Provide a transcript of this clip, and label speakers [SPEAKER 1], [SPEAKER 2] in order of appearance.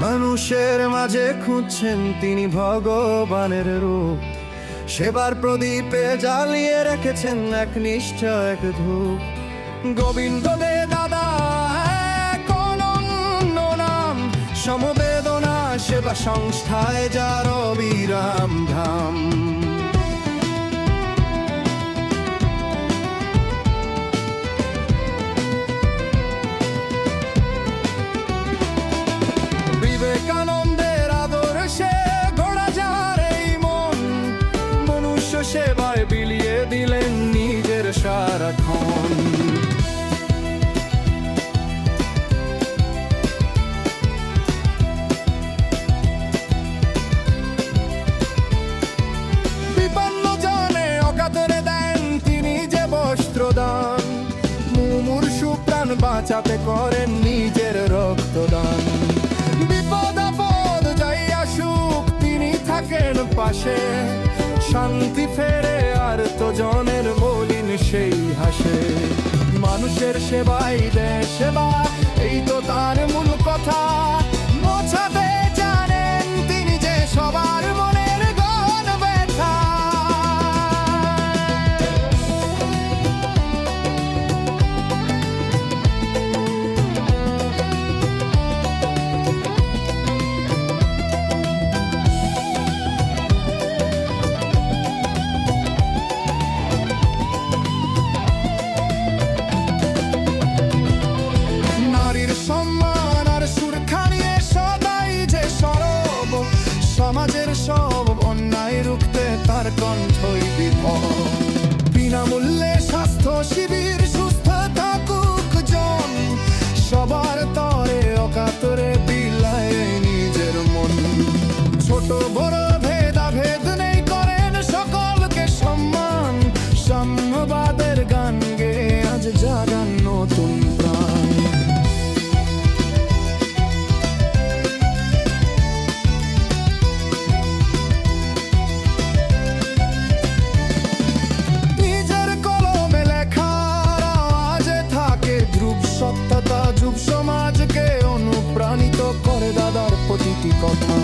[SPEAKER 1] মানুষের মাঝে খুঁজছেন তিনি ভগবানের রূপ, সেবার প্রদীপে জ্বালিয়ে রেখেছেন একনিষ্ঠ এক ধূপ। গোবিন্দ দে দাদা এক অনন্য নাম, সমবেদনা সেবা সংস্থায় যার অবিরাম ধাম। বিবেকানন্দের আদর্শে গড়া যার এই মন, মনুষ্য সেবায় বিলিয়ে দিলেন নিজের সারাক্ষণ। বিপন্ন জনে অকাতরে দেন তিনি যে বস্ত্রদান, মুমূর্ষু প্রাণ বাঁচাতে করেন নিজের রক্তদান। বিপদ আপদ যাই আসুক তিনি থাকেন পাশে, শান্তি ফেরে আর তো জনের মলিন সেই হাসে। মানুষের সেবাই দেয় সেবা, এই তো তার মূল কথা। মোছাতে জানেন তিনি যে সবার মনের গণ ব্যথা। সম্মান আর সুরক্ষা নিয়ে সদাই যে সরব, সমাজের সব অন্যায় রুখতে তার কণ্ঠই বিভব। বিনামূল্যে স্বাস্থ্য শিবির, সুস্থ থাকুক জন, সবার তরে অকাতরে বিলায় নিজের মন। ছোট বড় ভেদাভেদ নেই, করেন সকলকে সম্মান। সাম্যবাদের গান গেয়ে আজ জাগান নতুন প্রাণ। সত্যতা যুব সমাজকে অনুপ্রাণিত করে দাদার প্রতিটি কথা।